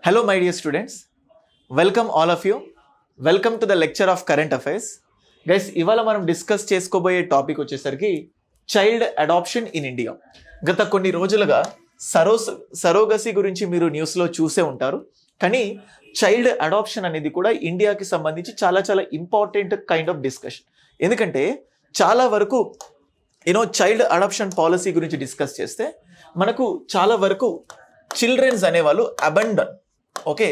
Hello, my dear students. Welcome all of you. Welcome to the lecture of current affairs. Guys, ఇవాళ మనం discuss చేసుకోబోయే topic వచ్చేసరికి child adoption in India. గత కొన్ని రోజులుగా surrogacy గురించి మీరు న్యూస్లో చూసే ఉంటారు. కానీ చైల్డ్ అడాప్షన్ అనేది కూడా ఇండియాకి సంబంధించి చాలా ఇంపార్టెంట్ కైండ్ ఆఫ్ డిస్కషన్. ఎందుకంటే చాలా వరకు చైల్డ్ అడాప్షన్ పాలసీ గురించి డిస్కస్ చేస్తే మనకు చాలా వరకు చిల్డ్రన్స్ అనేవాళ్ళు అబండన్, ఓకే,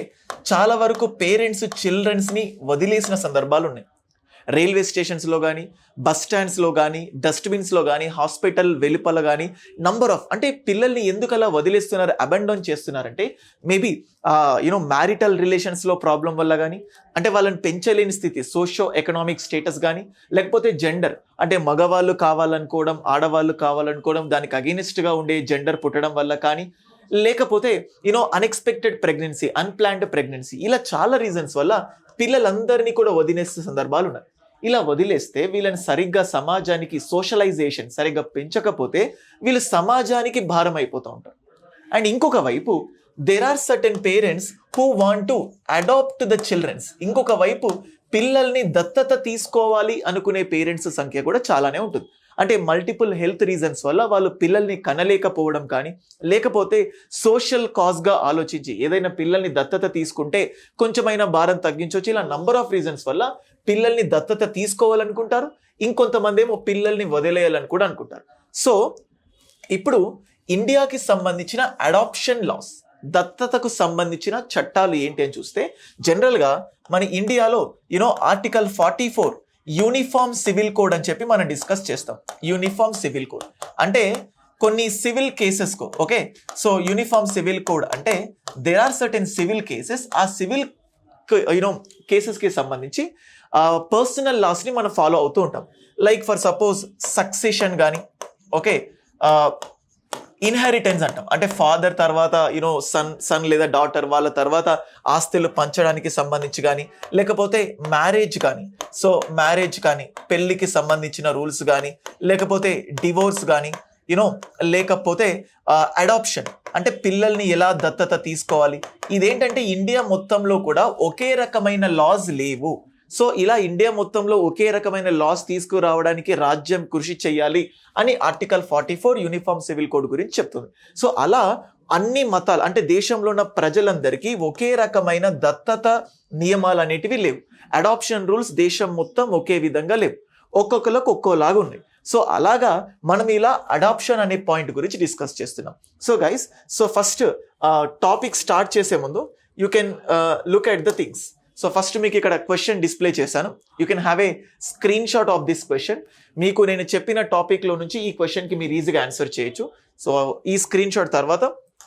చాలా వరకు పేరెంట్స్ చిల్డ్రన్స్ని వదిలేసిన సందర్భాలు ఉన్నాయి. రైల్వే స్టేషన్స్లో కానీ, బస్ స్టాండ్స్లో కానీ, డస్ట్బిన్స్లో కానీ, హాస్పిటల్ వెలుపల కానీ నంబర్ ఆఫ్, అంటే పిల్లల్ని ఎందుకు అలా వదిలేస్తున్నారు, అబండోన్ చేస్తున్నారంటే మేబీ మ్యారిటల్ రిలేషన్స్లో ప్రాబ్లం వల్ల కానీ, అంటే వాళ్ళని పెంచలేని స్థితి, సోషో ఎకనామిక్ స్టేటస్ కానీ, లేకపోతే జెండర్, అంటే మగవాళ్ళు కావాలనుకోవడం, ఆడవాళ్ళు కావాలనుకోవడం, దానికి అగెనిస్ట్గా ఉండే జెండర్ పుట్టడం వల్ల కానీ, లేకపోతే అన్ఎక్స్పెక్టెడ్ ప్రెగ్నెన్సీ, అన్ప్లాన్డ్ ప్రెగ్నెన్సీ, ఇలా చాలా రీజన్స్ వల్ల పిల్లలందరినీ కూడా వదిలేసే సందర్భాలు ఉన్నాయి. ఇలా వదిలేస్తే వీళ్ళని సరిగ్గా సమాజానికి సోషలైజేషన్ సరిగ్గా పెంచకపోతే వీళ్ళు సమాజానికి భారం అయిపోతూ ఉంటారు. అండ్ ఇంకొక వైపు there are certain parents who want to adopt the childrens. ఇంకొక వైపు పిల్లల్ని దత్తత తీసుకోవాలి అనుకునే పేరెంట్స్ సంఖ్య కూడా చాలానే ఉంటుంది. అంటే మల్టిపుల్ హెల్త్ రీజన్స్ వల్ల వాళ్ళు పిల్లల్ని కనలేకపోవడం కానీ, లేకపోతే సోషల్ కాజ్గా ఆలోచించి ఏదైనా పిల్లల్ని దత్తత తీసుకుంటే కొంచెమైనా భారం తగ్గించవచ్చు. ఇలా నంబర్ ఆఫ్ రీజన్స్ వల్ల పిల్లల్ని దత్తత తీసుకోవాలనుకుంటారు. ఇంకొంతమంది ఏమో పిల్లల్ని వదిలేయాలని కూడా అనుకుంటారు. సో ఇప్పుడు ఇండియాకి సంబంధించిన అడాప్షన్ లాస్, దత్తతకు సంబంధించిన చట్టాలు ఏంటి అని చూస్తే జనరల్గా మన ఇండియాలో ఆర్టికల్ 44 యూనిఫామ్ సివిల్ కోడ్ అని చెప్పి మనం డిస్కస్ చేస్తాం. యూనిఫామ్ సివిల్ కోడ్ అంటే కొన్ని సివిల్ కేసెస్కు, okay, so uniform civil code అంటే there are certain civil cases. ఆ సివిల్ కేసెస్కి సంబంధించి పర్సనల్ లాస్ని మనం ఫాలో అవుతూ ఉంటాం. లైక్ ఫర్ సపోజ్ సక్సెషన్ కానీ, ఓకే, ఇన్హెరిటెన్స్ అంటాం, అంటే ఫాదర్ తర్వాత సన్ లేదా డాటర్ వాళ్ళ తర్వాత ఆస్తులు పంచడానికి సంబంధించి కానీ, లేకపోతే మ్యారేజ్ కానీ, సో మ్యారేజ్ కానీ పెళ్లికి సంబంధించిన రూల్స్ కానీ, లేకపోతే డివోర్స్ కానీ, లేకపోతే అడాప్షన్ అంటే పిల్లల్ని ఎలా దత్తత తీసుకోవాలి. ఇదేంటంటే ఇండియా మొత్తంలో కూడా ఒకే రకమైన లాస్ లేవు. సో ఇలా ఇండియా మొత్తంలో ఒకే రకమైన లాస్ తీసుకురావడానికి రాజ్యం కృషి చేయాలి అని ఆర్టికల్ 44 యూనిఫామ్ సివిల్ కోడ్ గురించి చెప్తుంది. సో అలా అన్ని మతాలు, అంటే దేశంలో ఉన్న ప్రజలందరికీ ఒకే రకమైన దత్తత నియమాలు అనేటివి లేవు. అడాప్షన్ రూల్స్ దేశం మొత్తం ఒకే విధంగా లేవు, ఒక్కొక్కరికి ఒక్కోలాగా ఉన్నాయి. సో అలాగా మనం ఇలా అడాప్షన్ అనే పాయింట్ గురించి డిస్కస్ చేస్తున్నాం. So guys, so first topic start చేసే ముందు you can look at the things. So first మీకు ఇక్కడ క్వశ్చన్ డిస్ప్లే చేశాను. You can have a screen shot of this question. మీకు నేను చెప్పిన టాపిక్లో నుంచి ఈ క్వశ్చన్కి మీరు ఈజీగా ఆన్సర్ చేయొచ్చు. సో ఈ స్క్రీన్ షాట్ తర్వాత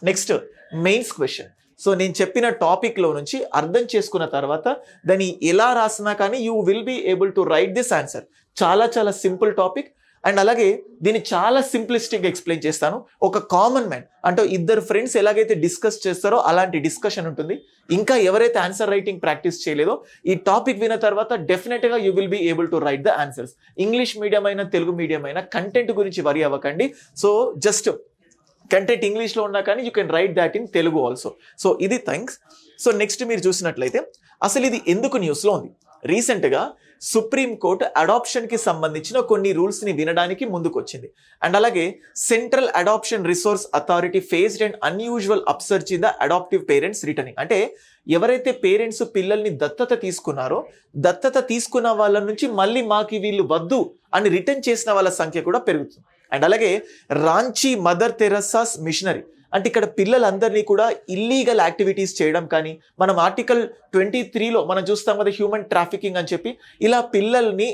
నెక్స్ట్ మెయిన్స్ క్వశ్చన్. సో నేను చెప్పిన టాపిక్లో నుంచి అర్థం చేసుకున్న తర్వాత దాన్ని ఎలా రాసినా కానీ you will be able to write this answer. చాలా సింపుల్ టాపిక్. అండ్ అలాగే దీన్ని చాలా సింప్లిస్టిక్గా ఎక్స్ప్లెయిన్ చేస్తాను. ఒక కామన్ మ్యాన్ అంటే ఇద్దరు ఫ్రెండ్స్ ఎలాగైతే డిస్కస్ చేస్తారో అలాంటి డిస్కషన్ ఉంటుంది. ఇంకా ఎవరైతే ఆన్సర్ రైటింగ్ ప్రాక్టీస్ చేయలేదో ఈ టాపిక్ విన్న తర్వాత డెఫినెట్గా you will be able to write the answers. English medium అయినా తెలుగు మీడియం అయినా కంటెంట్ గురించి వరి అవ్వకండి. సో జస్ట్ కంటెంట్ ఇంగ్లీష్లో ఉన్నా కానీ you can write that in Telugu also. So ఇది థ్యాంక్స్. సో నెక్స్ట్ మీరు చూసినట్లయితే అసలు ఇది ఎందుకు న్యూస్లో ఉంది. రీసెంట్గా సుప్రీంకోర్టు అడాప్షన్కి సంబంధించిన కొన్ని రూల్స్ని వినడానికి ముందుకు వచ్చింది. అండ్ అలాగే central adoption resource authority faced and unusual upsurge in the adoptive parents returning. అంటే ఎవరైతే పేరెంట్స్ పిల్లల్ని దత్తత తీసుకున్నారో దత్తత తీసుకున్న వాళ్ళ నుంచి మళ్ళీ మాకు వీళ్ళు వద్దు అని రిటర్న్ చేసిన వాళ్ళ సంఖ్య కూడా పెరుగుతుంది. అండ్ అలాగే రాంచీ మదర్ తెరసాస్ మిషనరీ, అంటే ఇక్కడ పిల్లలందరినీ కూడా ఇల్లీగల్ యాక్టివిటీస్ చేయడం కానీ, మనం ఆర్టికల్ 23లో మనం చూస్తాం కదా హ్యూమన్ ట్రాఫికింగ్ అని చెప్పి, ఇలా పిల్లల్ని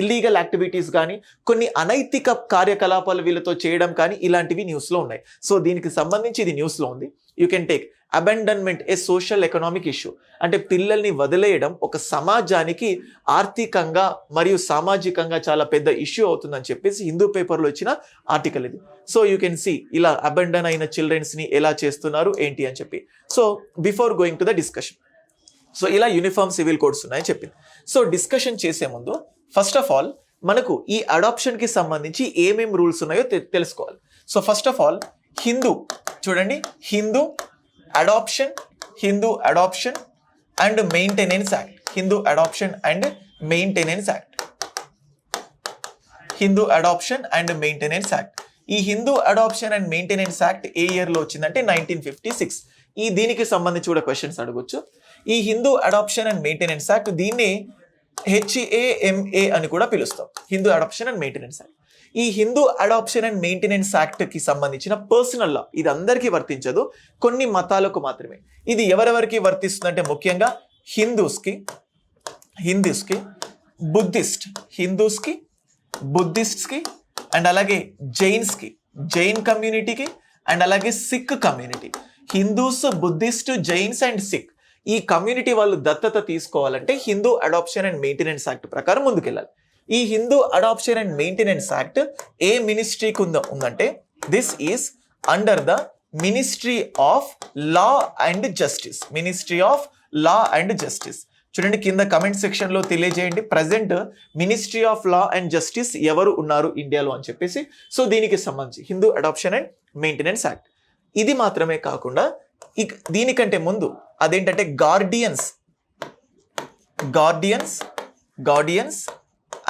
ఇల్లీగల్ యాక్టివిటీస్ కానీ కొన్ని అనైతిక కార్యకలాపాలు వీళ్ళతో చేయడం కానీ ఇలాంటివి న్యూస్లో ఉన్నాయి. సో దీనికి సంబంధించి ఇది న్యూస్లో ఉంది. You can take abandonment a social economic issue, అంటే పిల్లల్ని వదిలేయడం ఒక సమాజానికి ఆర్థికంగా మరియు సామాజికంగా చాలా పెద్ద ఇష్యూ అవుతుందని చెప్పేసి హిందూ పేపర్లో ఇచ్చిన ఆర్టికల్ ఇది. సో యూ కెన్ సీ ఇలా అబండన్ అయిన చిల్డ్రన్స్ని ఎలా చేస్తున్నారు ఏంటి అని చెప్పి. So before going to the discussion, so ఇలా యూనిఫామ్ సివిల్ కోడ్స్ ఉన్నాయని చెప్పింది. సో డిస్కషన్ చేసే ముందు ఫస్ట్ ఆఫ్ ఆల్ మనకు ఈ అడాప్షన్కి సంబంధించి ఏమేమి రూల్స్ ఉన్నాయో తెలుసుకోవాలి. So first of all Hindu, చూడండి, Hindu adoption Hindu adoption and maintenance act. Hindu adoption and maintenance act. Hindu adoption and maintenance act. ఈ Hindu adoption and maintenance act a year లో వచ్చిందంటే 1956. దీనికి సంబంధించి కూడా క్వశ్చన్స్ అడగొచ్చు. ఈ హిందూ అడాప్షన్ అండ్ మెయింటెనెన్స్ యాక్ట్, దీన్ని HAMA అని కూడా పిలుస్తాం, Hindu adoption and maintenance act. ఈ Hindu adoption and maintenance act కి సంబంధించిన పర్సనల్ లా, ఇది అందరికీ వర్తించదు, కొన్ని మతాలకు మాత్రమే. ఇది ఎవరెవరికి వర్తిస్తుందంటే ముఖ్యంగా హిందూస్కి, బుద్ధిస్ట్స్కి అండ్ అలాగే జైన్స్కి, జైన్ కమ్యూనిటీకి అండ్ అలాగే Sikh community. Hindus, Buddhist, Jains and Sikh, ఈ కమ్యూనిటీ వాళ్ళు దత్తత తీసుకోవాలంటే Hindu adoption and maintenance act ప్రకారం ముందుకెళ్ళాలి. ఈ Hindu adoption and maintenance act a మినిస్ట్రీకి ఉందంటే this is under the ministry of law and justice. Ministry of law and justice. చూడండి, కింద కమెంట్ సెక్షన్ లో తెలియజేయండి present ministry of law and justice ఎవరు ఉన్నారు ఇండియాలో అని చెప్పేసి. సో దీనికి సంబంధించి Hindu adoption and maintenance act. ఇది మాత్రమే కాకుండా దీనికంటే ముందు అదేంటంటే guardians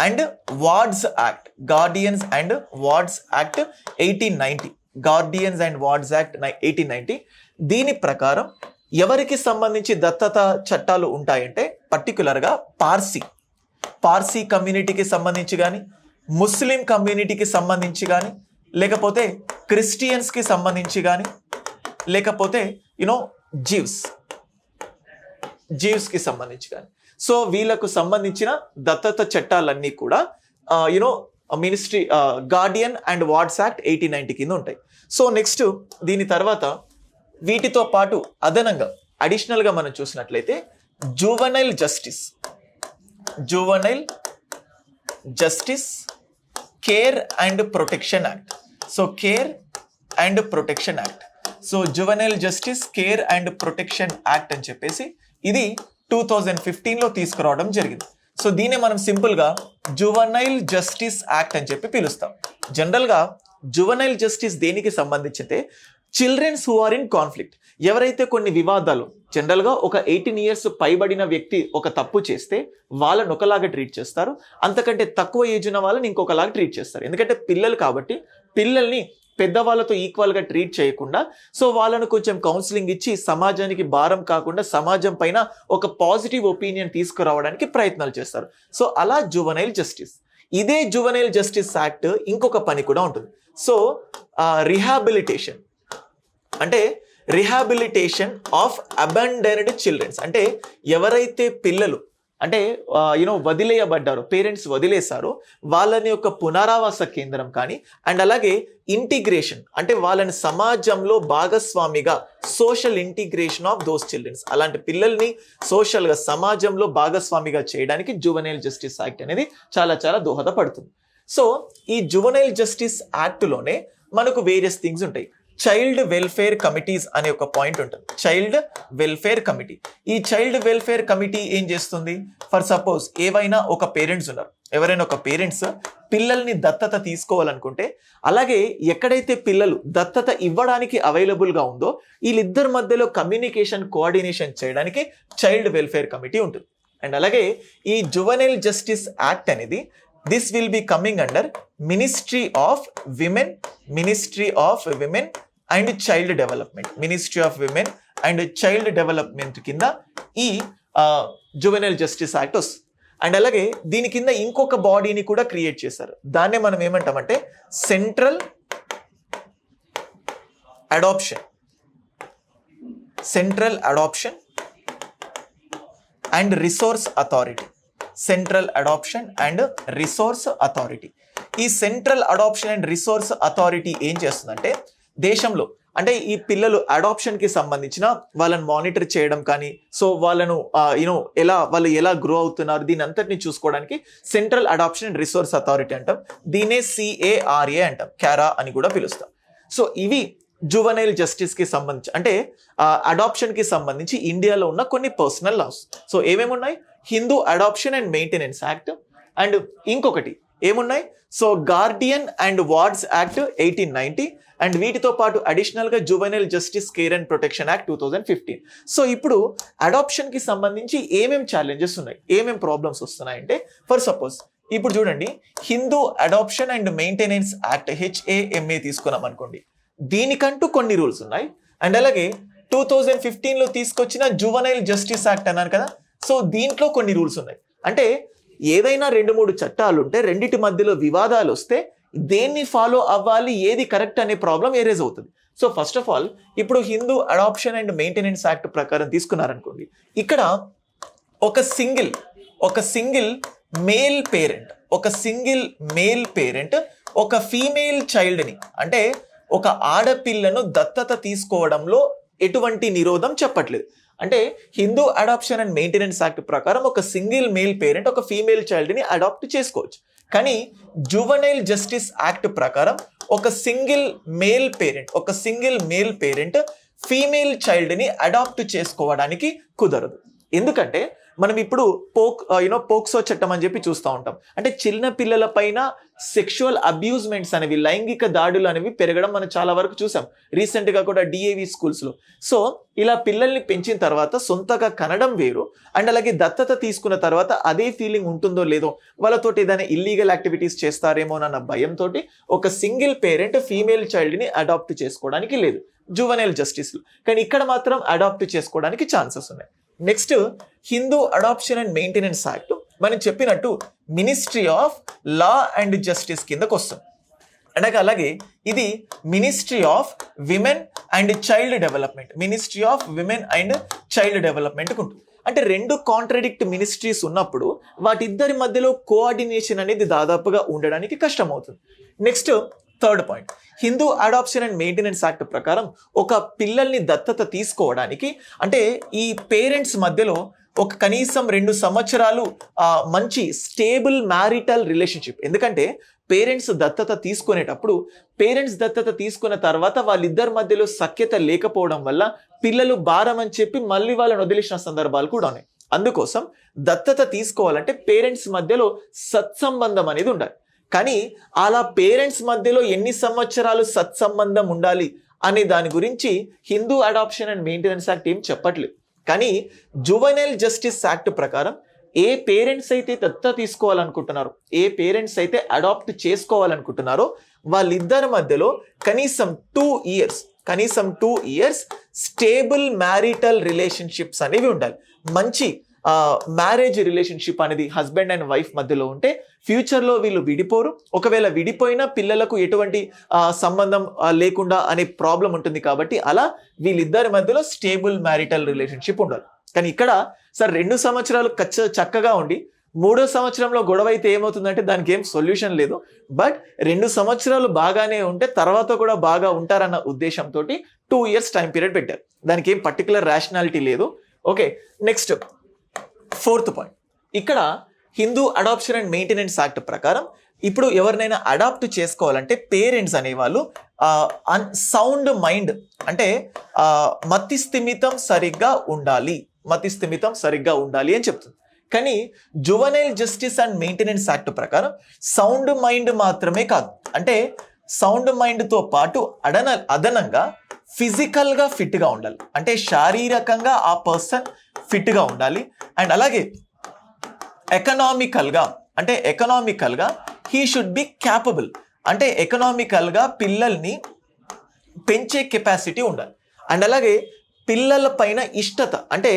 and wards act. Guardians and wards act 1890. Guardians and wards act 1890. దీని ప్రకారం ఎవరికి సంబంధించి దత్తత చట్టాలు ఉంటాయంటే పర్టికులర్గా పార్సీ కమ్యూనిటీకి సంబంధించి కానీ, ముస్లిం కమ్యూనిటీకి సంబంధించి కానీ, లేకపోతే క్రిస్టియన్స్కి సంబంధించి కానీ, లేకపోతే జీవ్స్కి సంబంధించి కానీ. సో వీళ్ళకు సంబంధించిన దత్తత చట్టాలన్నీ కూడా ministry guardian and wards act 1890 కింద ఉంటాయి. సో నెక్స్ట్ దీని తర్వాత వీటితో పాటు అదనంగా అడిషనల్గా మనం చూసినట్లయితే juvenile justice care and protection act. So care and protection act. So juvenile justice care and protection act అని చెప్పేసి ఇది 2015లో తీసుకురావడం జరిగింది. సో దీన్ని మనం సింపుల్గా జువనైల్ జస్టిస్ యాక్ట్ అని చెప్పి పిలుస్తాం. జనరల్గా జువనైల్ జస్టిస్ దేనికి సంబంధించితే childrens who are in conflict, ఎవరైతే కొన్ని వివాదాలు, జనరల్గా ఒక 18 years పైబడిన వ్యక్తి ఒక తప్పు చేస్తే వాళ్ళని ఒకలాగా ట్రీట్ చేస్తారు, అంతకంటే తక్కువ ఏజ్ ఉన్న వాళ్ళని ఇంకొకలాగా ట్రీట్ చేస్తారు. ఎందుకంటే పిల్లలు కాబట్టి పిల్లల్ని పెద్దవాళ్ళతో ఈక్వల్గా ట్రీట్ చేయకుండా సో వాళ్ళను కొంచెం కౌన్సిలింగ్ ఇచ్చి సమాజానికి భారం కాకుండా సమాజం పైన ఒక పాజిటివ్ ఒపీనియన్ తీసుకురావడానికి ప్రయత్నాలు చేస్తారు. సో అలా జువనైల్ జస్టిస్. ఇదే జువనైల్ జస్టిస్ యాక్ట్ ఇంకొక పని కూడా ఉంటుంది. సో రిహాబిలిటేషన్ అంటే రిహాబిలిటేషన్ ఆఫ్ అబండన్డ్ చిల్డ్రన్స్, అంటే ఎవరైతే పిల్లలు అంటే వదిలేయబడ్డారో, పేరెంట్స్ వదిలేశారో వాళ్ళని యొక్క పునరావాస కేంద్రం కానీ అండ్ అలాగే ఇంటిగ్రేషన్ అంటే వాళ్ళని సమాజంలో భాగస్వామిగా social integration of those childrens, అలాంటి పిల్లల్ని సోషల్గా సమాజంలో భాగస్వామిగా చేయడానికి జువనైల్ జస్టిస్ యాక్ట్ అనేది చాలా చాలా దోహదపడుతుంది. సో ఈ జువనైల్ జస్టిస్ యాక్ట్లోనే మనకు వేరియస్ థింగ్స్ ఉంటాయి. చైల్డ్ వెల్ఫేర్ కమిటీస్ అనే ఒక పాయింట్ ఉంటుంది. Child welfare committee. ఈ చైల్డ్ వెల్ఫేర్ కమిటీ ఏం చేస్తుంది? ఫర్ సపోజ్ ఏవైనా ఒక పేరెంట్స్ ఉన్నారు, ఎవరైనా ఒక పేరెంట్స్ పిల్లల్ని దత్తత తీసుకోవాలనుకుంటే, అలాగే ఎక్కడైతే పిల్లలు దత్తత ఇవ్వడానికి అవైలబుల్గా ఉందో వీళ్ళిద్దరి మధ్యలో కమ్యూనికేషన్ కోఆర్డినేషన్ చేయడానికి చైల్డ్ వెల్ఫేర్ కమిటీ ఉంటుంది. అండ్ అలాగే ఈ జువనైల్ జస్టిస్ యాక్ట్ అనేది this will be coming under Ministry of Women and Child Development. Ministry of Women and Child Development కింద ఈ జువెనైల్ జస్టిస్ యాక్ట్ వస్తుంది. అండ్ అలాగే దీని కింద ఇంకొక బాడీని కూడా క్రియేట్ చేశారు. దాన్నే మనం ఏమంటామంటే central adoption and resource authority. Central adoption and resource authority. ఈ central adoption and resource authority ఏం చేస్తుందంటే దేశంలో అంటే ఈ పిల్లలు అడాప్షన్కి సంబంధించిన వాళ్ళని మానిటర్ చేయడం కానీ, సో వాళ్ళను వాళ్ళు ఎలా గ్రో అవుతున్నారు దీని అంతటిని చూసుకోవడానికి central adoption and resource authority అంటాం. దీనే CARA అంటాం, క్యారా అని కూడా పిలుస్తాం. సో ఇవి జువనైల్ జస్టిస్కి సంబంధించి అంటే అడాప్షన్కి సంబంధించి ఇండియాలో ఉన్న కొన్ని పర్సనల్ లాస్. సో ఏమేమి ఉన్నాయి? Hindu adoption and maintenance act, and ఇంకొకటి ఏమున్నాయి? So guardian and wards act 1890 and వీటితో పాటు అడిషనల్ గా juvenile justice care and protection act 2015. So ఇప్పుడు అడాప్షన్ కి సంబంధించి ఏమేం ఛాలెంజెస్ ఉన్నాయి, ఏమేం ప్రాబ్లమ్స్ వస్తున్నాయంటే, ఫర్ సపోజ్ ఇప్పుడు చూడండి, Hindu adoption and maintenance act HAMA తీసుకున్నాం అనుకోండి, దీనికంటూ కొన్ని రూల్స్ ఉన్నాయి. అండ్ అలాగే 2015లో తీసుకొచ్చిన జువెనైల్ జస్టిస్ యాక్ట్ అన్నారు కదా, సో దీంట్లో కొన్ని రూల్స్ ఉన్నాయి. అంటే ఏదైనా 2-3 చట్టాలు ఉంటే రెండిటి మధ్యలో వివాదాలు వస్తే దేన్ని ఫాలో అవ్వాలి, ఏది కరెక్ట్ అనే ప్రాబ్లం ఏరేజ్ అవుతుంది. సో ఫస్ట్ ఆఫ్ ఆల్ ఇప్పుడు Hindu adoption and maintenance act ప్రకారం తీసుకున్నారనుకోండి, ఇక్కడ ఒక సింగిల్ మేల్ పేరెంట్ ఒక ఫీమేల్ చైల్డ్ని, అంటే ఒక ఆడపిల్లను దత్తత తీసుకోవడంలో ఎటువంటి నిరోధం చెప్పట్లేదు. అంటే Hindu adoption and maintenance act ప్రకారం ఒక సింగిల్ మేల్ పేరెంట్ ఒక ఫీమేల్ చైల్డ్ని అడాప్ట్ చేసుకోవచ్చు. కానీ జువెనైల్ జస్టిస్ యాక్ట్ ప్రకారం ఒక సింగిల్ మేల్ పేరెంట్ ఫీమేల్ చైల్డ్ని అడాప్ట్ చేసుకోవడానికి కుదరదు. ఎందుకంటే మనం ఇప్పుడు పోక్సో చట్టం అని చెప్పి చూస్తూ ఉంటాం. అంటే చిన్న పిల్లల పైన సెక్షువల్ అబ్యూజ్మెంట్స్ అనేవి, లైంగిక దాడులు అనేవి పెరగడం మనం చాలా వరకు చూసాం. రీసెంట్ గా కూడా DAV స్కూల్స్ లో. సో ఇలా పిల్లల్ని పెంచిన తర్వాత సొంతగా కనడం వేరు, అండ్ అలాగే దత్తత తీసుకున్న తర్వాత అదే ఫీలింగ్ ఉంటుందో లేదో, వాళ్ళతోటి ఏదైనా ఇల్లీగల్ యాక్టివిటీస్ చేస్తారేమోనన్న భయంతో ఒక సింగిల్ పేరెంట్ ఫీమేల్ చైల్డ్ ని అడాప్ట్ చేసుకోవడానికి లేదు జువెనైల్ జస్టిస్ లో. కానీ ఇక్కడ మాత్రం అడాప్ట్ చేసుకోవడానికి ఛాన్సెస్ ఉన్నాయి. Next Hindu adoption and maintenance act మనం చెప్పినట్టు ministry of law and justice కిందకు వస్తుంది. అంటే అలాగే ఇది ministry of women and child development ఉంటుంది. అంటే 2 కాంట్రడిక్ట్ మినిస్ట్రీస్ ఉన్నప్పుడు వాటిద్దరి మధ్యలో కోఆర్డినేషన్ అనేది దాదాపుగా ఉండడానికి కష్టమవుతుంది. Next third point, Hindu adoption and maintenance act ప్రకారం ఒక పిల్లల్ని దత్తత తీసుకోవడానికి, అంటే ఈ పేరెంట్స్ మధ్యలో ఒక కనీసం 2 సంవత్సరాలు మంచి స్టేబుల్ మ్యారిటల్ రిలేషన్షిప్. ఎందుకంటే పేరెంట్స్ దత్తత తీసుకున్న తర్వాత వాళ్ళిద్దరి మధ్యలో సఖ్యత లేకపోవడం వల్ల పిల్లలు భారం అని చెప్పి మళ్ళీ వాళ్ళని వదిలేసిన సందర్భాలు కూడా ఉన్నాయి. అందుకోసం దత్తత తీసుకోవాలంటే పేరెంట్స్ మధ్యలో సత్సంబంధం అనేది ఉండాలి. కానీ అలా పేరెంట్స్ మధ్యలో ఎన్ని సంవత్సరాలు సత్సంబంధం ఉండాలి అనే దాని గురించి Hindu adoption and maintenance act ఏం చెప్పట్లేదు. కానీ జువెనైల్ జస్టిస్ యాక్ట్ ప్రకారం ఏ పేరెంట్స్ అయితే దత్తత తీసుకోవాలనుకుంటున్నారో, ఏ పేరెంట్స్ అయితే అడాప్ట్ చేసుకోవాలనుకుంటున్నారో వాళ్ళిద్దరి మధ్యలో కనీసం 2 ఇయర్స్ స్టేబుల్ మ్యారిటల్ రిలేషన్షిప్స్ అనేవి ఉండాలి. మంచి మ్యారేజ్ రిలేషన్షిప్ అనేది హస్బెండ్ అండ్ వైఫ్ మధ్యలో ఉంటే ఫ్యూచర్లో వీళ్ళు విడిపోరు. ఒకవేళ విడిపోయినా పిల్లలకు ఎటువంటి సంబంధం లేకుండా అనే ప్రాబ్లం ఉంటుంది. కాబట్టి అలా వీళ్ళిద్దరి మధ్యలో స్టేబుల్ మ్యారిటల్ రిలేషన్షిప్ ఉండాలి. కానీ ఇక్కడ సార్ 2 సంవత్సరాలు చక్కగా ఉండి 3వ సంవత్సరంలో గొడవ అయితే ఏమవుతుందంటే దానికి ఏం సొల్యూషన్ లేదు. బట్ 2 సంవత్సరాలు బాగానే ఉంటే తర్వాత కూడా బాగా ఉంటారన్న ఉద్దేశంతో 2 ఇయర్స్ టైం పీరియడ్ పెట్టారు. దానికి ఏం పర్టికులర్ రేషనాలిటీ లేదు. ఓకే, నెక్స్ట్ 4th పాయింట్, ఇక్కడ Hindu adoption and maintenance act ప్రకారం ఇప్పుడు ఎవరినైనా అడాప్ట్ చేసుకోవాలంటే పేరెంట్స్ అనేవాళ్ళు సౌండ్ మైండ్, అంటే మతిస్థిమితం సరిగ్గా ఉండాలి అని చెప్తుంది. కానీ juvenile justice and maintenance act ప్రకారం సౌండ్ మైండ్ మాత్రమే కాదు, అంటే సౌండ్ మైండ్తో పాటు అదనంగా ఫిజికల్గా ఫిట్గా ఉండాలి. అంటే శారీరకంగా ఆ పర్సన్ ఫిట్గా ఉండాలి. అండ్ అలాగే ఎకనామికల్గా హీ షుడ్ బి క్యాపబుల్, అంటే ఎకనామికల్గా పిల్లల్ని పెంచే కెపాసిటీ ఉండాలి. అండ్ అలాగే పిల్లల పైన ఇష్టత, అంటే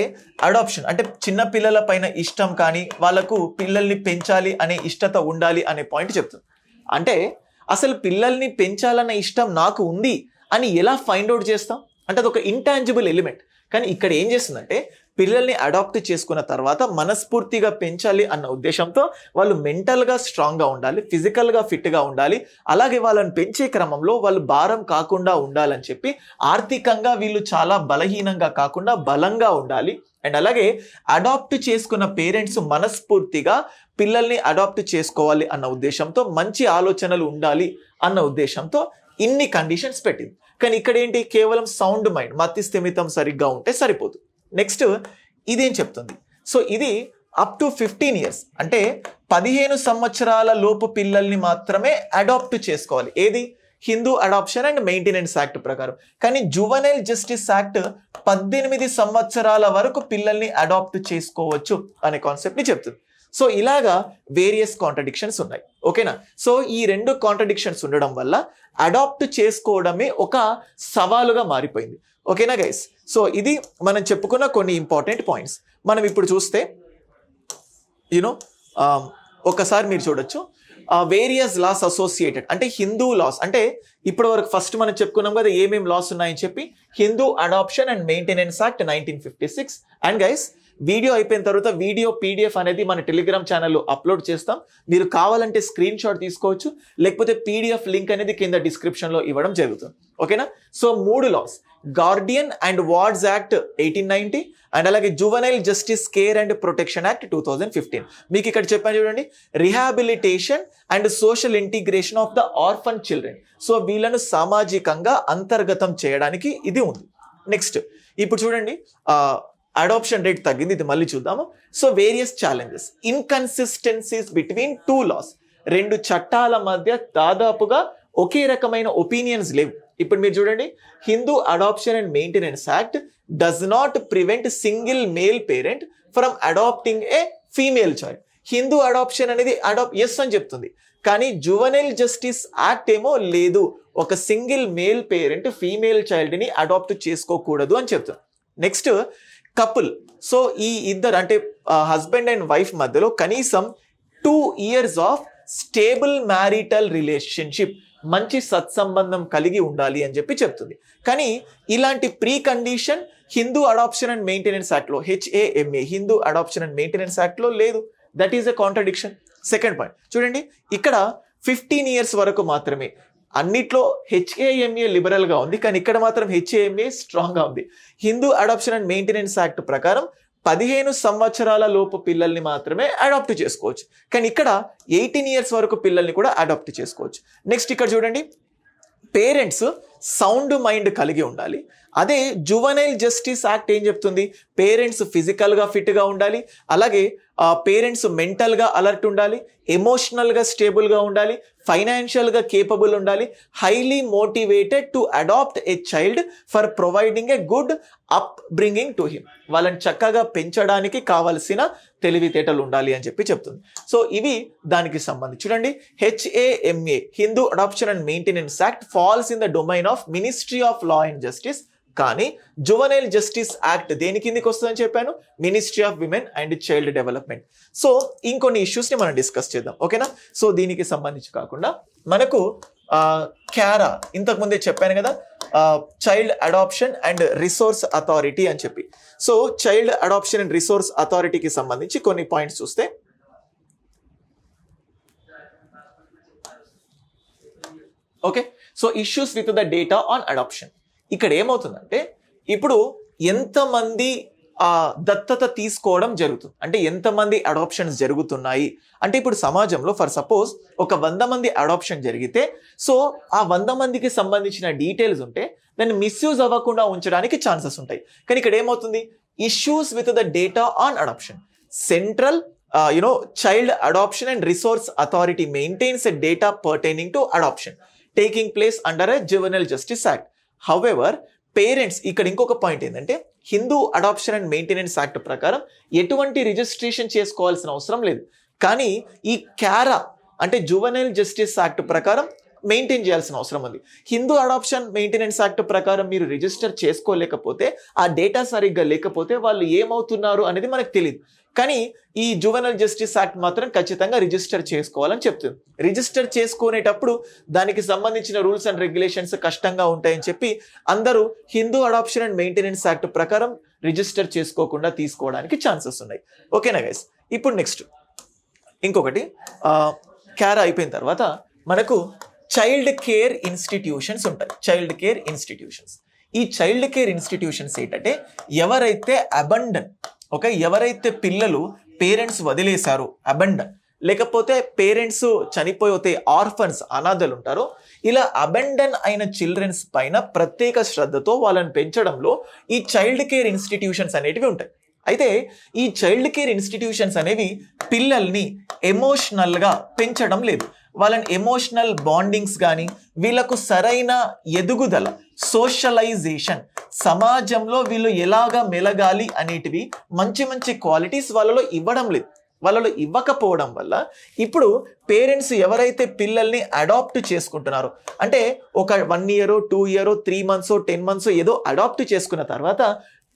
అడాప్షన్ అంటే చిన్న పిల్లల పైన ఇష్టం కానీ వాళ్ళకు పిల్లల్ని పెంచాలి అనే ఇష్టత ఉండాలి అనే పాయింట్ చెప్తుంది. అంటే అసలు పిల్లల్ని పెంచాలన్న ఇష్టం నాకు ఉంది అని ఎలా ఫైండ్ అవుట్ చేస్తాం అంటే అది ఒక ఇంటాంజిబుల్ ఎలిమెంట్. కానీ ఇక్కడ ఏం చేస్తుందంటే పిల్లల్ని అడాప్ట్ చేసుకున్న తర్వాత మనస్ఫూర్తిగా పెంచాలి అన్న ఉద్దేశంతో వాళ్ళు మెంటల్గా స్ట్రాంగ్గా ఉండాలి, ఫిజికల్గా ఫిట్గా ఉండాలి. అలాగే వాళ్ళని పెంచే క్రమంలో వాళ్ళు భారం కాకుండా ఉండాలని చెప్పి ఆర్థికంగా వీళ్ళు చాలా బలహీనంగా కాకుండా బలంగా ఉండాలి. అండ్ అలాగే అడాప్ట్ చేసుకున్న పేరెంట్స్ మనస్ఫూర్తిగా పిల్లల్ని అడాప్ట్ చేసుకోవాలి అన్న ఉద్దేశంతో, మంచి ఆలోచనలు ఉండాలి అన్న ఉద్దేశంతో ఇన్ని కండిషన్స్ పెట్టింది. కానీ ఇక్కడ ఏంటి, కేవలం సౌండ్ మైండ్, మతి స్థిమితం సరిగ్గా ఉంటే సరిపోదు. నెక్స్ట్ ఇదేం చెప్తుంది, సో ఇది అప్ టు 15 ఇయర్స్ అంటే 15 సంవత్సరాల లోపు పిల్లల్ని మాత్రమే అడాప్ట్ చేసుకోవాలి. ఏది? Hindu adoption and maintenance act ప్రకారం. కానీ జువెనైల్ జస్టిస్ యాక్ట్ 18 సంవత్సరాల వరకు పిల్లల్ని అడాప్ట్ చేసుకోవచ్చు అనే కాన్సెప్ట్ ని చెప్తుంది. సో ఇలాగా వేరియస్ కాంట్రడిక్షన్స్ ఉన్నాయి. ఓకేనా? సో ఈ రెండు కాంట్రడిక్షన్స్ ఉండడం వల్ల అడాప్ట్ చేసుకోవడమే ఒక సవాలుగా మారిపోయింది. ఓకేనా గైస్? సో ఇది మనం చెప్పుకున్న కొన్ని ఇంపార్టెంట్ పాయింట్స్. మనం ఇప్పుడు చూస్తే యూనో ఒకసారి మీరు చూడొచ్చు వేరియస్ లాస్ అసోసియేటెడ్ అంటే హిందూ లాస్ అంటే ఇప్పటి వరకు ఫస్ట్ మనం చెప్పుకున్నాం కదా ఏమేమి లాస్ ఉన్నాయని చెప్పి. Hindu adoption and maintenance act 1956. And guys video అయిపోయిన తర్వాత వీడియో పీడిఎఫ్ అనేది మన టెలిగ్రామ్ ఛానల్లో అప్లోడ్ చేస్తాం. మీరు కావాలంటే స్క్రీన్ షాట్ తీసుకోవచ్చు, లేకపోతే పీడిఎఫ్ లింక్ అనేది కింద డిస్క్రిప్షన్లో ఇవ్వడం జరుగుతుంది. ఓకేనా? So 3 laws, guardian and wards act 1890 and అలాగే juvenile justice care and protection act 2015. మీకు ఇక్కడ చెప్పాను చూడండి, rehabilitation and social integration of the orphan children. So వీళ్ళను సామాజికంగా అంతర్గతం చేయడానికి ఇది ఉంది. నెక్స్ట్ ఇప్పుడు చూడండి అడాప్షన్ రేట్ తగ్గింది, ఇది మళ్ళీ చూద్దాము. So various challenges, inconsistencies between 2 laws. 2 చట్టాల మధ్య దాదాపుగా ఒకే రకమైన ఒపీనియన్స్ లేవు. ఇప్పుడు మీరు చూడండి, Hindu adoption and maintenance act does not prevent single male parent from adopting a female child. Hindu adoption అనేది ఎస్ అని చెప్తుంది, కానీ జువెనైల్ జస్టిస్ యాక్ట్ ఏమో లేదు, ఒక single male parent female child ని అడాప్ట్ చేసుకోకూడదు అని చెప్తుంది. Next couple. సో ఈ ఇద్దరు అంటే హస్బెండ్ అండ్ వైఫ్ మధ్యలో కనీసం 2 years of stable marital relationship, మంచి సత్సంబంధం కలిగి ఉండాలి అని చెప్పి చెప్తుంది. కానీ ఇలాంటి precondition Hindu adoption and maintenance యాక్ట్లో HAMA Hindu adoption and maintenance యాక్ట్లో లేదు. That is a contradiction. Second point చూడండి, ఇక్కడ 15 years వరకు మాత్రమే. అన్నిట్లో HAMA లిబరల్ గా ఉంది, కానీ ఇక్కడ మాత్రం HAMA స్ట్రాంగ్ గా ఉంది. Hindu adoption and maintenance act ప్రకారం 15 సంవత్సరాల లోపు పిల్లల్ని మాత్రమే అడాప్ట్ చేసుకోవచ్చు, కానీ ఇక్కడ 18 years వరకు పిల్లల్ని కూడా అడాప్ట్ చేసుకోవచ్చు. నెక్స్ట్ ఇక్కడ చూడండి, పేరెంట్స్ సౌండ్ మైండ్ కలిగి ఉండాలి. అదే జువెనైల్ జస్టిస్ యాక్ట్ ఏం చెప్తుంది? పేరెంట్స్ ఫిజికల్గా ఫిట్గా ఉండాలి, అలాగే పేరెంట్స్ మెంటల్గా అలర్ట్ ఉండాలి, ఎమోషనల్గా స్టేబుల్గా ఉండాలి, ఫైనాన్షియల్గా కేపబుల్ ఉండాలి, highly motivated to adopt a child for providing a good upbringing to him. వాళ్ళని చక్కగా పెంచడానికి కావలసిన తెలివితేటలు ఉండాలి అని చెప్పి చెప్తుంది. సో ఇవి దానికి సంబంధించి చూడండి, HAMA Hindu adoption and maintenance act falls in the domain of ministry of law and justice. కానీ జువెనైల్ జస్టిస్ యాక్ట్ దేని కిందకి వస్తుందని చెప్పాను? Ministry of women and child development. So ఇంకొన్ని ఇష్యూస్ ని మనం డిస్కస్ చేద్దాం. ఓకేనా? సో దీనికి సంబంధించి కాకుండా మనకు క్యారా ఇంతకు ముందే చెప్పాను కదా, child adoption and resource authority అని చెప్పి. So child adoption and resource అథారిటీకి సంబంధించి కొన్ని పాయింట్స్ చూస్తే, okay, so issues with the data on adoption. ఇక్కడ ఏమవుతుందంటే ఇప్పుడు ఎంతమంది దత్తత తీసుకోవడం జరుగుతుంది అంటే ఎంతమంది అడాప్షన్స్ జరుగుతున్నాయి అంటే ఇప్పుడు సమాజంలో ఫర్ సపోజ్ ఒక 100 మంది అడాప్షన్ జరిగితే సో ఆ 100 మందికి సంబంధించిన డీటెయిల్స్ ఉంటే దాన్ని మిస్యూజ్ అవ్వకుండా ఉంచడానికి ఛాన్సెస్ ఉంటాయి. కానీ ఇక్కడ ఏమవుతుంది? Issues with the data on adoption. Central child adoption and resource authority maintains a data pertaining to adoption taking place under a juvenile justice act. However parents, ఇక్కడ ఇంకొక పాయింట్ ఏంటంటే Hindu adoption and maintenance act ప్రకారం ఎటువంటి registration చేసుకోవాల్సిన అవసరం లేదు. కానీ ఈ క్యారా అంటే జువెనైల్ జస్టిస్ యాక్ట్ ప్రకారం మెయింటైన్ చేయాల్సిన అవసరం ఉంది. హిందూ అడాప్షన్ మెయింటెనెన్స్ యాక్ట్ ప్రకారం మీరు రిజిస్టర్ చేసుకోలేకపోతే, ఆ డేటా సరిగ్గా లేకపోతే వాళ్ళు ఏమవుతున్నారు అనేది మనకు తెలియదు. కానీ ఈ జువెనైల్ జస్టిస్ యాక్ట్ మాత్రం ఖచ్చితంగా రిజిస్టర్ చేసుకోవాలని చెప్తుంది. రిజిస్టర్ చేసుకునేటప్పుడు దానికి సంబంధించిన రూల్స్ అండ్ రెగ్యులేషన్స్ కష్టంగా ఉంటాయని చెప్పి అందరూ Hindu adoption and maintenance act ప్రకారం రిజిస్టర్ చేసుకోకుండా తీసుకోవడానికి ఛాన్సెస్ ఉన్నాయి. ఓకేనా గైస్? ఇప్పుడు నెక్స్ట్ ఇంకొకటి, క్యారా అయిపోయిన తర్వాత మనకు చైల్డ్ కేర్ ఇన్స్టిట్యూషన్స్ ఉంటాయి. చైల్డ్ కేర్ ఇన్స్టిట్యూషన్స్, ఈ చైల్డ్ కేర్ ఇన్స్టిట్యూషన్స్ ఏంటంటే ఎవరైతే అబండన్, ఓకే, ఎవరైతే పిల్లలు పేరెంట్స్ వదిలేశారో అబండన్, లేకపోతే పేరెంట్స్ చనిపోతే ఆర్ఫన్స్ అనాథలు ఉంటారో, ఇలా అబండన్ అయిన చిల్డ్రన్స్ పైన ప్రత్యేక శ్రద్ధతో వాళ్ళని పెంచడంలో ఈ చైల్డ్ కేర్ ఇన్స్టిట్యూషన్స్ అనేటివి ఉంటాయి. అయితే ఈ చైల్డ్ కేర్ ఇన్స్టిట్యూషన్స్ అనేవి పిల్లల్ని ఎమోషనల్గా పెంచడం లేదు. వాళ్ళని ఎమోషనల్ బాండింగ్స్ కానీ, వీళ్ళకు సరైన ఎదుగుదల, సోషలైజేషన్, సమాజంలో వీళ్ళు ఎలాగా మెలగాలి అనేటివి మంచి మంచి క్వాలిటీస్ వాళ్ళలో ఇవ్వడం లేదు. వాళ్ళలో ఇవ్వకపోవడం వల్ల ఇప్పుడు పేరెంట్స్ ఎవరైతే పిల్లల్ని అడాప్ట్ చేసుకుంటున్నారో, అంటే ఒక 1 year 2 year 3 months 10 months ఏదో అడాప్ట్ చేసుకున్న తర్వాత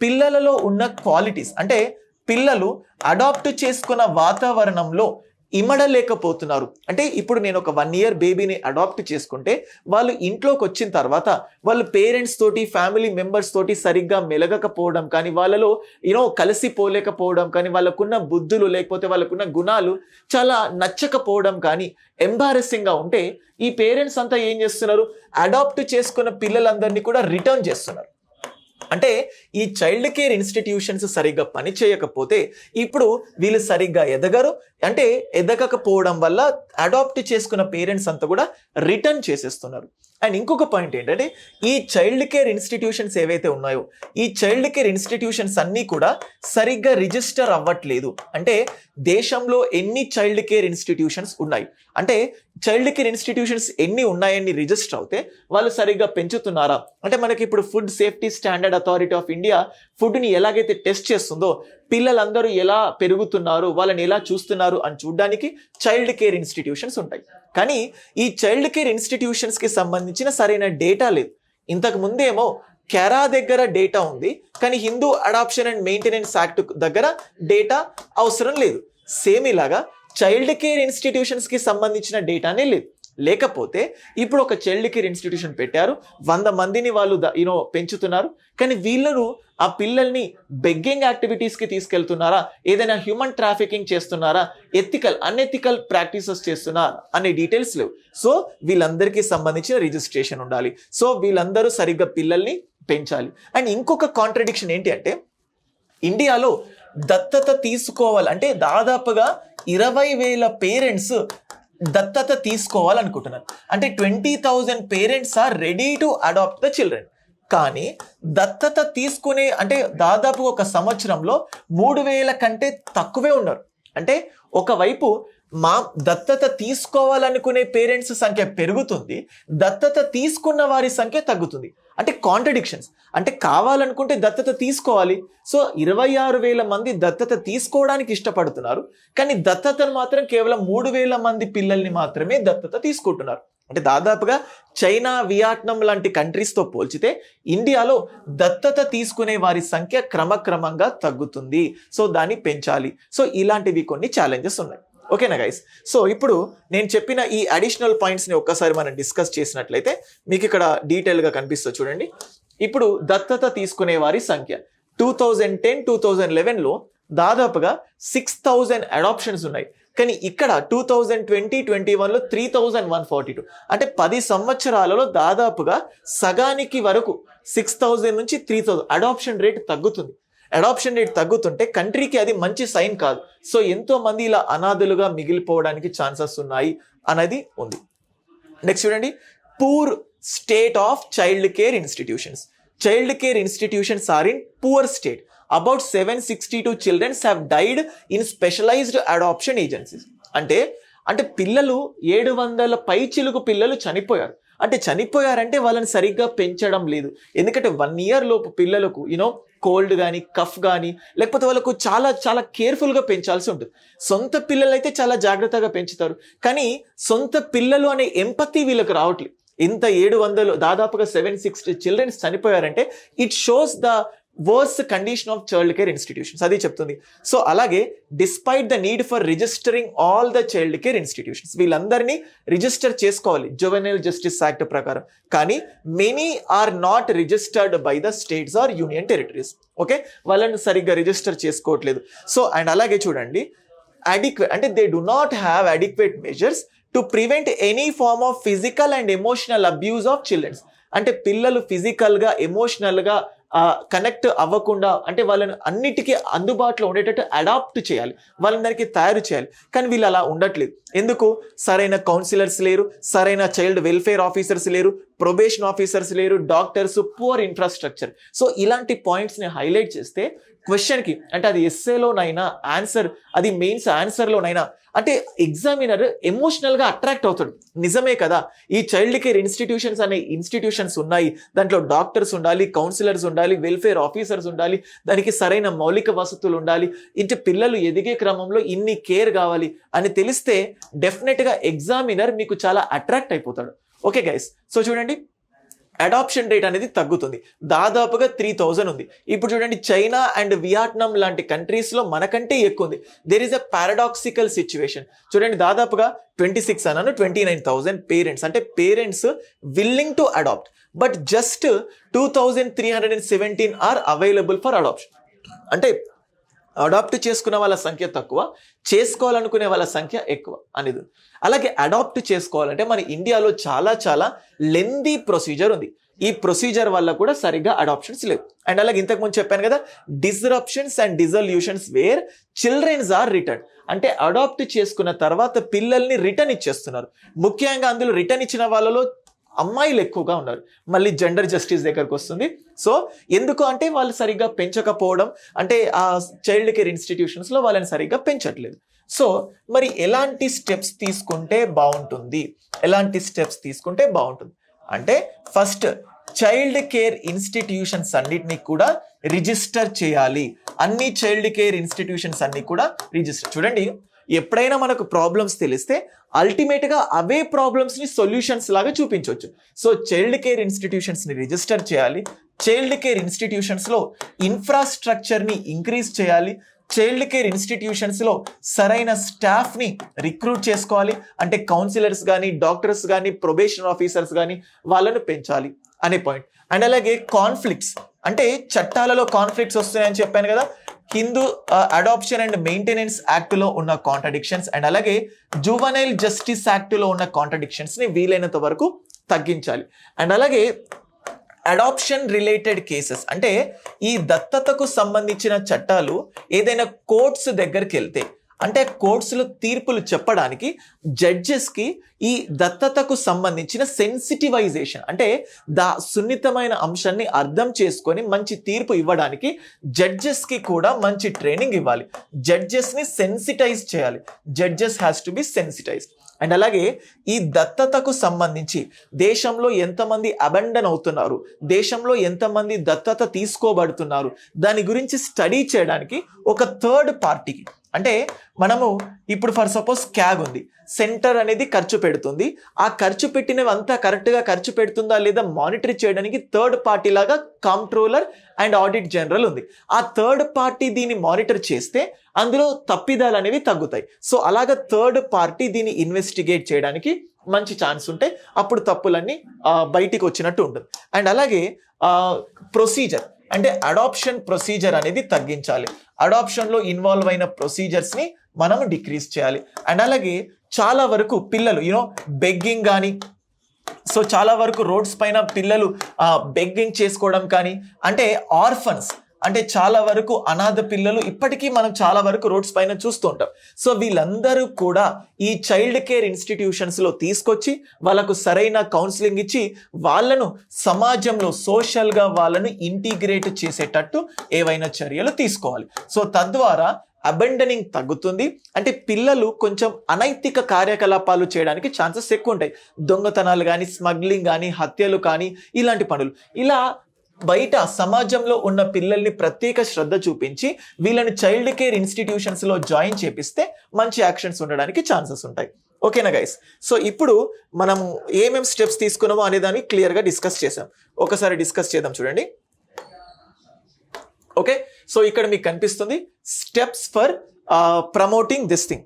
పిల్లలలో ఉన్న క్వాలిటీస్, అంటే పిల్లలు అడాప్ట్ చేసుకున్న వాతావరణంలో ఇమడలేకపోతున్నారు. అంటే ఇప్పుడు నేను ఒక 1 year బేబీని అడాప్ట్ చేసుకుంటే వాళ్ళు ఇంట్లోకి వచ్చిన తర్వాత వాళ్ళు పేరెంట్స్ తోటి, ఫ్యామిలీ మెంబర్స్ తోటి సరిగ్గా మెలగకపోవడం కానీ, వాళ్ళలో కలిసిపోలేకపోవడం కానీ, వాళ్ళకున్న బుద్ధులు లేకపోతే వాళ్ళకున్న గుణాలు చాలా నచ్చకపోవడం కానీ, ఎంబారెసింగ్గా ఉంటే ఈ పేరెంట్స్ అంతా ఏం చేస్తున్నారు, అడాప్ట్ చేసుకున్న పిల్లలందరినీ కూడా రిటర్న్ చేస్తున్నారు. అంటే ఈ చైల్డ్ కేర్ ఇన్స్టిట్యూషన్స్ సరిగ్గా పని చేయకపోతే ఇప్పుడు వీళ్ళు సరిగ్గా ఎదగరు. అంటే ఎదగకపోవడం వల్ల అడాప్ట్ చేసుకున్న పేరెంట్స్ అంతా కూడా రిటర్న్ చేసేస్తున్నారు. అండ్ ఇంకొక పాయింట్ ఏంటంటే, ఈ చైల్డ్ కేర్ ఇన్స్టిట్యూషన్స్ ఏవైతే ఉన్నాయో, ఈ చైల్డ్ కేర్ ఇన్స్టిట్యూషన్స్ అన్నీ కూడా సరిగ్గా రిజిస్టర్ అవ్వట్లేదు. అంటే దేశంలో ఎన్ని చైల్డ్ కేర్ ఇన్స్టిట్యూషన్స్ ఉన్నాయి, అంటే చైల్డ్ కేర్ ఇన్స్టిట్యూషన్స్ ఎన్ని ఉన్నాయని రిజిస్టర్ అవుతే వాళ్ళు సరిగ్గా పెంచుతున్నారా? అంటే మనకి ఇప్పుడు food safety standard authority of India ఫుడ్ని ఎలాగైతే టెస్ట్ చేస్తుందో, పిల్లలందరూ ఎలా పెరుగుతున్నారు, వాళ్ళని ఎలా చూస్తున్నారు అని చూడడానికి చైల్డ్ కేర్ ఇన్స్టిట్యూషన్స్ ఉంటాయి. కానీ ఈ చైల్డ్ కేర్ ఇన్స్టిట్యూషన్స్కి సంబంధించిన సరైన డేటా లేదు. ఇంతకు ముందేమో కెరా దగ్గర డేటా ఉంది, కానీ Hindu adoption and maintenance act దగ్గర డేటా అవసరం లేదు. సేమ్ ఇలాగా చైల్డ్ కేర్ ఇన్స్టిట్యూషన్స్కి సంబంధించిన డేటానే లేదు. లేకపోతే ఇప్పుడు ఒక చైల్డ్ కేర్ ఇన్స్టిట్యూషన్ పెట్టారు, 100 మందిని వాళ్ళు పెంచుతున్నారు, కానీ వీళ్ళను ఆ పిల్లల్ని బెగ్గింగ్ యాక్టివిటీస్కి తీసుకెళ్తున్నారా, ఏదైనా హ్యూమన్ ట్రాఫికింగ్ చేస్తున్నారా, అన్ఎథికల్ ప్రాక్టీసెస్ చేస్తున్నారా అనే డీటెయిల్స్ లేవు. సో వీళ్ళందరికీ సంబంధించిన రిజిస్ట్రేషన్ ఉండాలి. సో వీళ్ళందరూ సరిగ్గా పిల్లల్ని పెంచాలి. అండ్ ఇంకొక కాంట్రడిక్షన్ ఏంటి అంటే, ఇండియాలో దత్తత తీసుకోవాలంటే దాదాపుగా 20,000 పేరెంట్స్ దత్తత తీసుకోవాలనుకుంటున్నారు. అంటే 20,000 parents are ready to adopt the children. కానీ దత్తత తీసుకునే అంటే దాదాపు ఒక సంవత్సరంలో 3,000 కంటే తక్కువే ఉన్నారు. అంటే ఒకవైపు దత్తత తీసుకోవాలనుకునే పేరెంట్స్ సంఖ్య పెరుగుతుంది, దత్తత తీసుకున్న వారి సంఖ్య తగ్గుతుంది. అంటే కాంట్రడిక్షన్స్. అంటే కావాలనుకుంటే దత్తత తీసుకోవాలి. సో 26,000 మంది దత్తత తీసుకోవడానికి ఇష్టపడుతున్నారు, కానీ దత్తతను మాత్రం కేవలం 3,000 మంది పిల్లల్ని మాత్రమే దత్తత తీసుకుంటున్నారు. అంటే దాదాపుగా చైనా, వియత్నాం లాంటి కంట్రీస్తో పోల్చితే ఇండియాలో దత్తత తీసుకునే వారి సంఖ్య క్రమక్రమంగా తగ్గుతుంది. సో దాన్ని పెంచాలి. సో ఇలాంటివి కొన్ని ఛాలెంజెస్ ఉన్నాయి. ఓకేనా గైస్? సో ఇప్పుడు నేను చెప్పిన ఈ అడిషనల్ పాయింట్స్ని ఒక్కసారి మనం డిస్కస్ చేసినట్లయితే మీకు ఇక్కడ డీటెయిల్గా కనిపిస్తుంది చూడండి. ఇప్పుడు దత్తత తీసుకునే వారి సంఖ్య 2010-2011లో దాదాపుగా 6,000 అడాప్షన్స్ ఉన్నాయి. కానీ ఇక్కడ 2020-21లో 3,142. అంటే 10 సంవత్సరాలలో దాదాపుగా సగానికి వరకు 6,000 నుంచి 3,000 అడాప్షన్ రేట్ తగ్గుతుంది. అడాప్షన్ రేట్ తగ్గుతుంటే కంట్రీకి అది మంచి సైన్ కాదు. సో ఎంతో మంది ఇలా అనాథలుగా మిగిలిపోవడానికి ఛాన్సెస్ ఉన్నాయి అనేది ఉంది. నెక్స్ట్ చూడండి, poor state of child care institutions. Child care institutions are in poor state. About 762 children have died in specialized adoption agencies. అంటే పిల్లలు 700 పైచిలుకు పిల్లలు చనిపోయారు. అంటే చనిపోయారంటే వాళ్ళని సరిగ్గా పెంచడం లేదు. ఎందుకంటే 1 year లోపు పిల్లలకు కోల్డ్ కానీ, కఫ్ కానీ, లేకపోతే వాళ్ళకు చాలా చాలా కేర్ఫుల్గా పెంచాల్సి ఉంటుంది. సొంత పిల్లలు అయితే చాలా జాగ్రత్తగా పెంచుతారు, కానీ సొంత పిల్లలు అనే ఎంపతి వీళ్ళకి రావట్లేదు. ఇంత 700 దాదాపుగా 760 చిల్డ్రన్స్ చనిపోయారంటే it shows the worse condition of child care institutions, అది చెప్తుంది. సో అలాగే despite the need for registering all the child care institutions, వీళ్ళందరినీ రిజిస్టర్ చేసుకోవాలి జువెనైల్ జస్టిస్ యాక్ట్ ప్రకారం. కానీ many are not registered by the states or union territories. Okay, వాళ్ళని సరిగ్గా register చేసుకోవట్లేదు. సో అండ్ అలాగే చూడండి, అడిక్వేట్ అంటే they do not have adequate measures to prevent any form of physical and emotional abuse of childrens. అంటే పిల్లలు ఫిజికల్గా, ఎమోషనల్గా కనెక్ట్ అవ్వకుండా, అంటే వాళ్ళని అన్నిటికీ అందుబాటులో ఉండేటట్టు అడాప్ట్ చేయాలి, వాళ్ళని దానికి తయారు చేయాలి. కానీ వీళ్ళు అలా ఉండట్లేదు. ఎందుకు? సరైన కౌన్సిలర్స్ లేరు, సరైన చైల్డ్ వెల్ఫేర్ ఆఫీసర్స్ లేరు, ప్రొబేషన్ ఆఫీసర్స్ లేరు, డాక్టర్స్, పువర్ ఇన్ఫ్రాస్ట్రక్చర్. సో ఇలాంటి పాయింట్స్ని హైలైట్ చేస్తే క్వశ్చన్కి అంటే అది ఎస్ఏలోనైనా ఆన్సర్, అది మెయిన్స్ ఆన్సర్లోనైనా అంటే ఎగ్జామినర్ ఎమోషనల్గా అట్రాక్ట్ అవుతాడు. నిజమే కదా, ఈ చైల్డ్ కేర్ ఇన్స్టిట్యూషన్స్ అనే ఇన్స్టిట్యూషన్స్ ఉన్నాయి, దాంట్లో డాక్టర్స్ ఉండాలి, కౌన్సిలర్స్ ఉండాలి, వెల్ఫేర్ ఆఫీసర్స్ ఉండాలి, దానికి సరైన మౌలిక వసతులు ఉండాలి, ఇంటి పిల్లలు ఎదిగే క్రమంలో ఇన్ని కేర్ కావాలి అని తెలిస్తే డెఫినెట్గా ఎగ్జామినర్ మీకు చాలా అట్రాక్ట్ అయిపోతాడు. ఓకే గైస్, సో చూడండి అడాప్షన్ రేట్ అనేది తగ్గుతుంది, దాదాపుగా 3000 ఉంది. ఇప్పుడు చూడండి చైనా అండ్ వియట్నాం లాంటి కంట్రీస్లో మనకంటే ఎక్కువ ఉంది. There is a paradoxical situation. చూడండి దాదాపుగా 26 అన్నాను, 29,000 పేరెంట్స్, అంటే parents willing to adopt, but just 2317 are available for adoption. అంటే అడాప్ట్ చేసుకున్న వాళ్ళ సంఖ్య తక్కువ, చేసుకోవాలనుకునే వాళ్ళ సంఖ్య ఎక్కువ అనేది. అలాగే అడాప్ట్ చేసుకోవాలంటే మన ఇండియాలో చాలా లెందీ ప్రొసీజర్ ఉంది. ఈ ప్రొసీజర్ వల్ల కూడా సరిగ్గా అడాప్షన్స్ లేవు. అండ్ అలాగే ఇంతకుముందు చెప్పాను కదా, disruptions and dissolutions where childrens are return, అంటే అడాప్ట్ చేసుకున్న తర్వాత పిల్లల్ని రిటర్న్ ఇచ్చేస్తున్నారు. ముఖ్యంగా అందులో రిటర్న్ ఇచ్చిన వాళ్ళలో అమ్మాయిలు ఎక్కువగా ఉన్నారు. మళ్ళీ జెండర్ జస్టిస్ దగ్గరకు వస్తుంది. సో ఎందుకు అంటే వాళ్ళు సరిగ్గా పెంచకపోవడం, అంటే ఆ చైల్డ్ కేర్ ఇన్స్టిట్యూషన్స్లో వాళ్ళని సరిగ్గా పెంచట్లేదు. సో మరి ఎలాంటి స్టెప్స్ తీసుకుంటే బాగుంటుంది, అంటే ఫస్ట్ చైల్డ్ కేర్ ఇన్స్టిట్యూషన్స్ అన్నిటినీ కూడా రిజిస్టర్ చేయాలి. అన్ని చైల్డ్ కేర్ ఇన్స్టిట్యూషన్స్ అన్ని కూడా రిజిస్టర్. చూడండి ఎప్పుడైనా మనకు ప్రాబ్లమ్స్ తెలిస్తే అల్టిమేట్గా అవే ప్రాబ్లమ్స్ని సొల్యూషన్స్ లాగా చూపించవచ్చు. సో చైల్డ్ కేర్ ఇన్స్టిట్యూషన్స్ని రిజిస్టర్ చేయాలి, చైల్డ్ కేర్ ఇన్స్టిట్యూషన్స్లో ఇన్ఫ్రాస్ట్రక్చర్ని ఇంక్రీజ్ చేయాలి, చైల్డ్ కేర్ ఇన్స్టిట్యూషన్స్లో సరైన స్టాఫ్ని రిక్రూట్ చేసుకోవాలి, అంటే కౌన్సిలర్స్ కానీ, డాక్టర్స్ కానీ, ప్రొబేషన్ ఆఫీసర్స్ కానీ వాళ్ళను పెంచాలి అనే పాయింట్. అండ్ అలాగే కాన్ఫ్లిక్ట్స్, అంటే చట్టాలలో కాన్ఫ్లిక్ట్స్ వస్తున్నాయని చెప్పాను కదా, హిందూ అడాప్షన్ అండ్ మెయింటెనెన్స్ యాక్ట్లో ఉన్న కాంట్రడిక్షన్స్ అండ్ అలాగే జువనైల్ జస్టిస్ యాక్ట్లో ఉన్న కాంట్రడిక్షన్స్ని వీలైనంత వరకు తగ్గించాలి. అండ్ అలాగే అడాప్షన్ రిలేటెడ్ కేసెస్, అంటే ఈ దత్తతకు సంబంధించిన చట్టాలు ఏదైనా కోర్ట్స్ దగ్గరికి వెళ్తే, అంటే కోర్ట్స్లో తీర్పులు చెప్పడానికి జడ్జెస్కి ఈ దత్తతకు సంబంధించిన సెన్సిటివైజేషన్, అంటే సున్నితమైన అంశాన్ని అర్థం చేసుకొని మంచి తీర్పు ఇవ్వడానికి జడ్జెస్కి కూడా మంచి ట్రైనింగ్ ఇవ్వాలి. జడ్జెస్ని సెన్సిటైజ్ చేయాలి. Judges has to be sensitised. And అలాగే ఈ దత్తతకు సంబంధించి దేశంలో ఎంతమంది అబండన్ అవుతున్నారు, దేశంలో ఎంతమంది దత్తత తీసుకోబడుతున్నారు, దాని గురించి స్టడీ చేయడానికి ఒక థర్డ్ పార్టీకి, అంటే మనము ఇప్పుడు ఫర్ సపోజ్ క్యాగ్ ఉంది, సెంటర్ అనేది ఖర్చు పెడుతుంది, ఆ ఖర్చు పెట్టినవి అంతా కరెక్ట్గా ఖర్చు పెడుతుందా లేదా మానిటర్ చేయడానికి థర్డ్ పార్టీ లాగా కంట్రోలర్ అండ్ ఆడిట్ జనరల్ ఉంది. ఆ థర్డ్ పార్టీ దీన్ని మానిటర్ చేస్తే అందులో తప్పిదాలు అనేవి తగ్గుతాయి. సో అలాగా థర్డ్ పార్టీ దీన్ని ఇన్వెస్టిగేట్ చేయడానికి మంచి ఛాన్స్ ఉంటాయి, అప్పుడు తప్పులన్నీ బయటికి వచ్చినట్టు ఉంటుంది. అండ్ అలాగే ప్రొసీజర్, అంటే అడాప్షన్ ప్రొసీజర్ అనేది తగ్గించాలి. అడాప్షన్లో ఇన్వాల్వ్ అయిన ప్రొసీజర్స్ని మనము డిక్రీజ్ చేయాలి. అండ్ అలాగే చాలా వరకు పిల్లలు బెగ్గింగ్ కానీ, సో చాలా వరకు రోడ్స్ పైన పిల్లలు బెగ్గింగ్ చేసుకోవడం కానీ, అంటే ఆర్ఫన్స్, అంటే చాలా వరకు అనాథ పిల్లలు ఇప్పటికీ మనం చాలా వరకు రోడ్స్ పైన చూస్తూ ఉంటాం. సో వీళ్ళందరూ కూడా ఈ చైల్డ్ కేర్ ఇన్స్టిట్యూషన్స్లో తీసుకొచ్చి వాళ్ళకు సరైన కౌన్సిలింగ్ ఇచ్చి వాళ్ళను సమాజంలో సోషల్గా వాళ్ళను ఇంటిగ్రేట్ చేసేటట్టు ఏవైనా చర్యలు తీసుకోవాలి. సో తద్వారా అబండనింగ్ తగ్గుతుంది, అంటే పిల్లలు కొంచెం అనైతిక కార్యకలాపాలు చేయడానికి ఛాన్సెస్ ఎక్కువ ఉంటాయి. దొంగతనాలు కానీ, స్మగ్లింగ్ కానీ, హత్యలు కానీ, ఇలాంటి పనులు. ఇలా బయట సమాజంలో ఉన్న పిల్లల్ని ప్రత్యేక శ్రద్ధ చూపించి వీళ్ళని చైల్డ్ కేర్ ఇన్స్టిట్యూషన్స్లో జాయిన్ చేపిస్తే మంచి యాక్షన్స్ ఉండడానికి ఛాన్సెస్ ఉంటాయి. ఓకేనా గైస్? సో ఇప్పుడు మనము ఏమేమి స్టెప్స్ తీసుకున్నామో అనే దాన్ని క్లియర్గా డిస్కస్ చేసాం. ఒకసారి డిస్కస్ చేద్దాం. చూడండి. ఓకే, సో ఇక్కడ మీకు కనిపిస్తుంది steps for promoting this thing.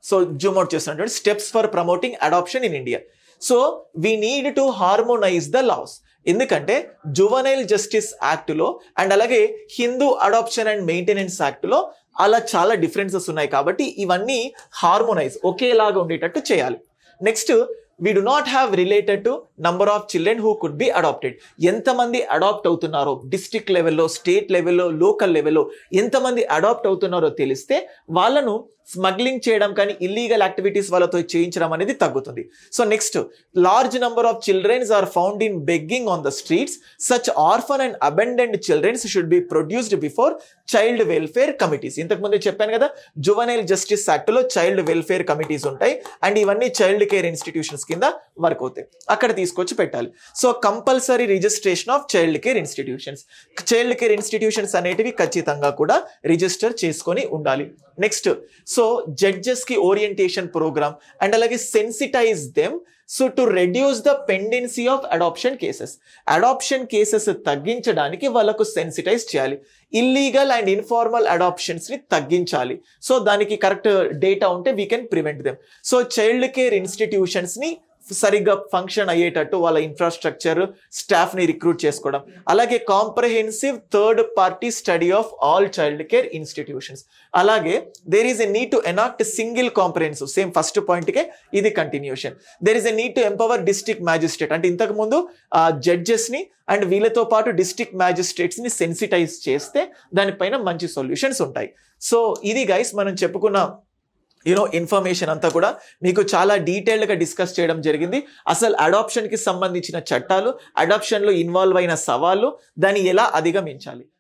So zoom out చేస్తున్నటువంటి steps for promoting adoption in India. So we need to harmonise the laws. ఎందుకంటే జువనైల్ జస్టిస్ యాక్ట్లో అండ్ అలాగే హిందూ అడాప్షన్ అండ్ మెయింటెనెన్స్ యాక్ట్లో అలా చాలా డిఫరెన్సెస్ ఉన్నాయి. కాబట్టి ఇవన్నీ హార్మోనైజ్, ఒకేలాగా ఉండేటట్టు చేయాలి. Next, we do not have related to number of children who could be adopted. ఎంతమంది అడాప్ట్ అవుతున్నారో డిస్ట్రిక్ట్ లెవెల్లో, స్టేట్ లెవెల్లో, లోకల్ లెవెల్లో ఎంతమంది అడాప్ట్ అవుతున్నారో తెలిస్తే వాళ్ళను స్మగ్లింగ్ చేయడం కానీ ఇల్లీగల్ యాక్టివిటీస్ వాళ్ళతో చేయించడం అనేది తగ్గుతుంది. So next, large number of childrens are found in begging on the streets. Such orphan and abandoned childrens should be produced before child welfare committees. ఇంతకు ముందు చెప్పాను కదా, జువెనైల్ జస్టిస్ యాక్ట్ లో చైల్డ్ వెల్ఫేర్ కమిటీస్ ఉంటాయి and ఇవన్నీ child care institutions కింద work అవుతాయి, అక్కడ తీసుకొచ్చి పెట్టాలి. So compulsory registration of child care institutions. Child care institutions అనేటివి ఖచ్చితంగా కూడా రిజిస్టర్ చేసుకొని ఉండాలి. నెక్స్ట్, సో జడ్జెస్ కి ఓరియంటేషన్ ప్రోగ్రామ్ అండ్ అలాగే sensitize them so to reduce the pendency of adoption cases. Adoption cases తగ్గించడానికి వాళ్ళకు సెన్సిటైజ్ చేయాలి. ఇల్లీగల్ అండ్ ఇన్ఫార్మల్ అడాప్షన్స్ ని తగ్గించాలి. సో దానికి కరెక్ట్ డేటా ఉంటే we can prevent them. So child care institutions ని సరిగ్గా ఫంక్షన్ అయ్యేటట్టు వాళ్ళ ఇన్ఫ్రాస్ట్రక్చర్, స్టాఫ్ ని రిక్రూట్ చేసుకోవడం, అలాగే comprehensive third party study of all child care institutions. అలాగే there is a need to enact single comprehensive, same first point కే ఇది continuation. There is a need to empower district magistrate, అంటే ఇంతకు ముందు judges ని and వీళ్ళతో పాటు district magistrates ని సెన్సిటైజ్ చేస్తే దానిపైన మంచి సొల్యూషన్స్ ఉంటాయి. సో ఇది గైస్ మనం చెప్పుకున్న ఇన్ఫర్మేషన్ అంతా కూడా మీకు చాలా డీటెయిల్డ్గా డిస్కస్ చేయడం జరిగింది. అసలు అడాప్షన్కి సంబంధించిన చట్టాలు, అడాప్షన్లో ఇన్వాల్వ్ అయిన సవాళ్ళు, దాన్ని ఎలా అధిగమించాలి.